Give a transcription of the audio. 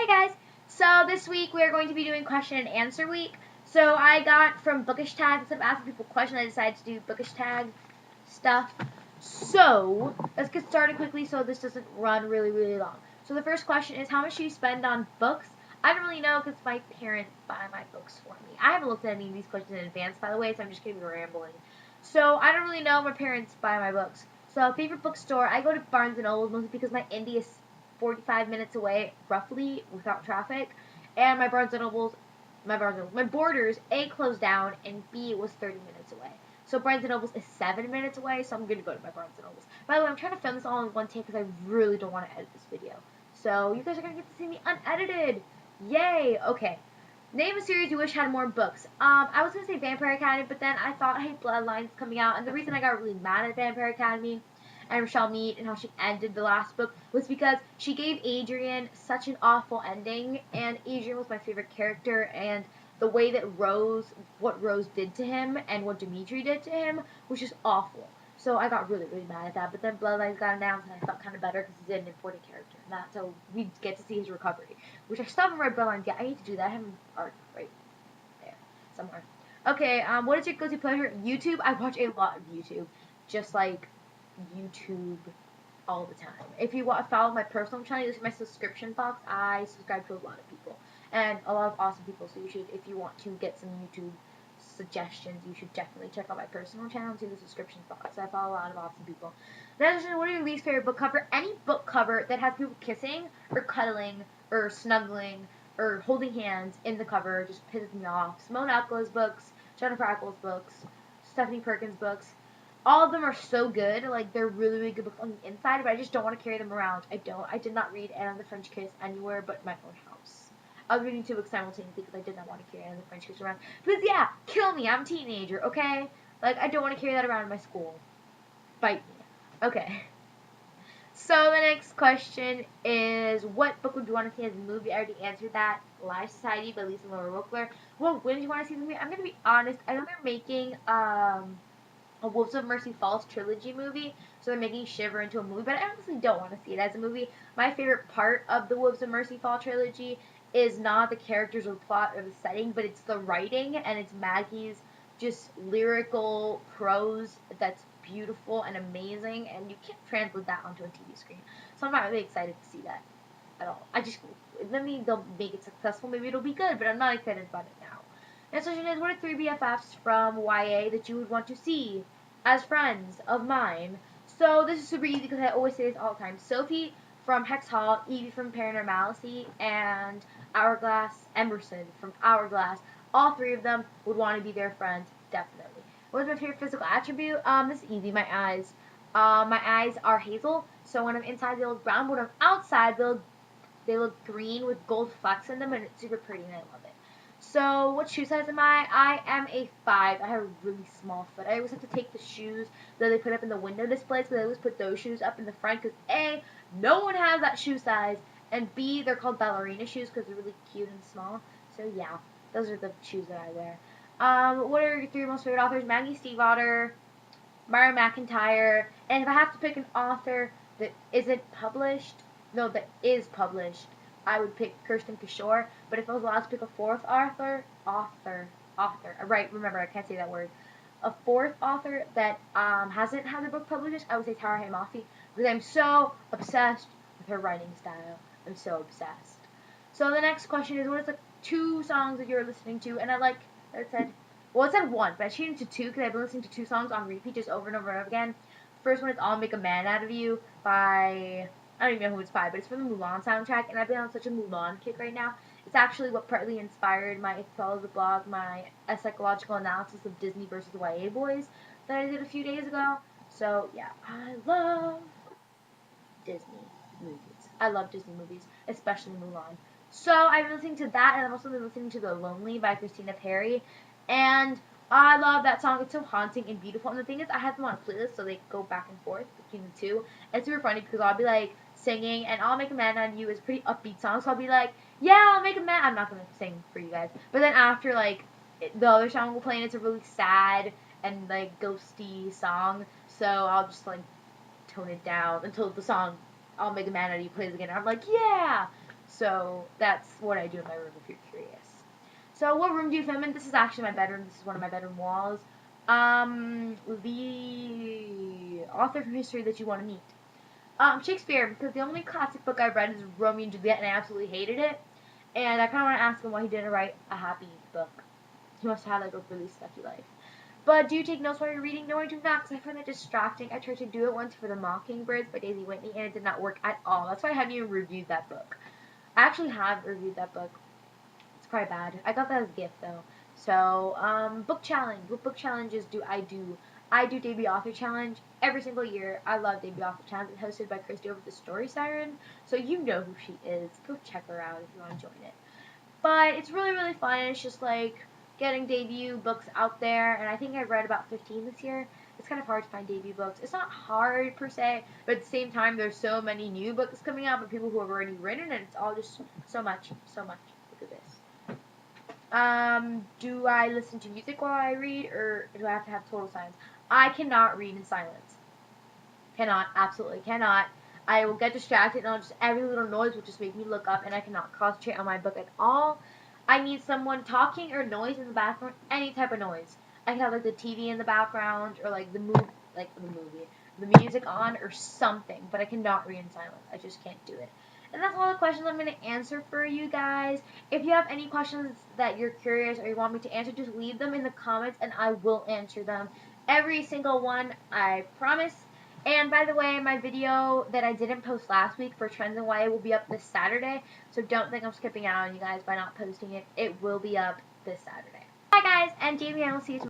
Hey guys! So this week we are going to be doing question and answer week. So I got from Bookish Tag, instead of asking people questions, I decided to do Bookish Tag stuff. So let's get started quickly so this doesn't run really long. So the first question is, how much do you spend on books? I don't really know because my parents buy my books for me. I haven't looked at any of these questions in advance, by the way, so I'm just going to be rambling. So I don't really know. My parents buy my books. So favorite bookstore, I go to Barnes & Noble mostly because my indie is 45 minutes away, roughly, without traffic. And my Borders, A, closed down, and B, was 30 minutes away. So Barnes & Noble's is 7 minutes away, so I'm going to go to my Barnes & Noble's. By the way, I'm trying to film this all in one take because I really don't want to edit this video. So you guys are going to get to see me unedited. Yay! Okay. Name a series you wish had more books. I was going to say Vampire Academy, but then I thought, hey, Bloodlines coming out, and the reason I got really mad at Vampire Academy and Richelle Mead and how she ended the last book was because she gave Adrian such an awful ending, and Adrian was my favorite character, and the way that what Rose did to him and what Dimitri did to him was just awful. So I got really mad at that, but then Bloodlines got announced, and I felt kind of better because he did an important character, and that's so we get to see his recovery, which I still haven't read Bloodlines yet. I need to do that. I have an arc right there somewhere. Okay, what is your guilty pleasure? YouTube. I watch a lot of YouTube, just like YouTube all the time. If you follow my personal channel, you see my subscription box. I subscribe to a lot of people and a lot of awesome people. So you should, if you want to get some YouTube suggestions, you should definitely check out my personal channel and see the subscription box. I follow a lot of awesome people. Next, what are your least favorite book cover? Any book cover that has people kissing or cuddling or snuggling or holding hands in the cover just pisses me off. Simone Ackles books, Jennifer Ackles books, Stephanie Perkins books. All of them are so good. Like, they're really good books on the inside, but I just don't want to carry them around. I did not read Anne of the French Kiss anywhere but my own house. I was reading 2 books simultaneously because I did not want to carry Anne of the French Kiss around. Because, yeah, kill me. I'm a teenager, okay? Like, I don't want to carry that around in my school. Bite me. Okay. So, the next question is, what book would you want to see as a movie? I already answered that. Life Society by Lisa Roecker. Well, when do you want to see the movie? I'm going to be honest. I know they're making, a Wolves of Mercy Falls trilogy movie, so they're making Shiver into a movie, but I honestly don't want to see it as a movie. My favorite part of the Wolves of Mercy Fall trilogy is not the characters or plot or the setting, but it's the writing, and it's Maggie's just lyrical prose that's beautiful and amazing, and you can't translate that onto a TV screen. So I'm not really excited to see that at all. Maybe they'll make it successful, maybe it'll be good, but I'm not excited about it now. Next question is, what are 3 BFFs from YA that you would want to see as friends of mine? So this is super easy because I always say this all the time. Sophie from Hex Hall, Evie from Paranormalcy, and Emerson from Hourglass. All 3 of them would want to be their friends, definitely. What is my favorite physical attribute? This is easy, my eyes. My eyes are hazel, so when I'm inside they look brown, but when I'm outside they look green with gold flecks in them, and it's super pretty and I love it. So, what shoe size am I? I am a 5. I have a really small foot. I always have to take the shoes that they put up in the window displays, because I always put those shoes up in the front, because A, no one has that shoe size, and B, they're called ballerina shoes, because they're really cute and small. So, yeah, those are the shoes that I wear. What are your 3 most favorite authors? Maggie Stiefvater, Myra McEntire, and if I have to pick an author that isn't published, no, that is published, I would pick Kiersten, but if I was allowed to pick a 4th right, remember, I can't say that word, a 4th author that hasn't had their book published, I would say Tara Haymafi, because I'm so obsessed with her writing style. I'm so obsessed. So the next question is, what is the 2 songs that you're listening to? And it said 1, but I changed it to 2 because I've been listening to 2 songs on repeat just over and over and over again. First one is I'll Make a Man Out of You by, I don't even know who it's by, but it's from the Mulan soundtrack, and I've been on such a Mulan kick right now. It's actually what partly inspired my, if you follow the blog, my psychological analysis of Disney versus YA boys that I did a few days ago. So, yeah, I love Disney movies. I love Disney movies, especially Mulan. So, I've been listening to that, and I've also been listening to The Lonely by Christina Perri, and I love that song. It's so haunting and beautiful. And the thing is, I have them on a playlist, so they go back and forth between the 2. And it's super funny because I'll be like singing, and I'll Make a Man Out of You is a pretty upbeat song, so I'll be like, yeah, I'll make a man. I'm not gonna sing for you guys, but then after the other song will play, and it's a really sad and ghosty song, so I'll just tone it down until the song I'll Make a Man Out of You plays again. And I'm like, yeah. So that's what I do in my room if you're curious. So what room do you film in? This is actually my bedroom. This is one of my bedroom walls. The author from history that you want to meet. Shakespeare, because the only classic book I've read is Romeo and Juliet, and I absolutely hated it. And I kind of want to ask him why he didn't write a happy book. He must have had like a really sucky life. But do you take notes while you're reading? No, I do not, because I find that distracting. I tried to do it once for The Mockingbirds by Daisy Whitney, and it did not work at all. That's why I haven't even reviewed that book. I actually have reviewed that book. It's quite bad. I got that as a gift, though. So, book challenge. What book challenges do I do? I do Debut Author Challenge every single year. I love Debut Author Challenge. It's hosted by Christy over the Story Siren. So you know who she is. Go check her out if you want to join it. But it's really, really fun. It's just like getting debut books out there. And I think I've read about 15 this year. It's kind of hard to find debut books. It's not hard per se, but at the same time, there's so many new books coming out by people who have already written, and it's all just so much, so much. Look at this. Do I listen to music while I read, or do I have to have total silence? I cannot read in silence. Cannot, absolutely cannot. I will get distracted, and every little noise will just make me look up, and I cannot concentrate on my book at all. I need someone talking or noise in the background, any type of noise. I can have like the TV in the background, or like the music on, or something. But I cannot read in silence. I just can't do it. And that's all the questions I'm going to answer for you guys. If you have any questions that you're curious or you want me to answer, just leave them in the comments and I will answer them. Every single one, I promise. And by the way, my video that I didn't post last week for Trends and YA will be up this Saturday. So don't think I'm skipping out on you guys by not posting it. It will be up this Saturday. Bye guys, and Jamie, I will see you tomorrow.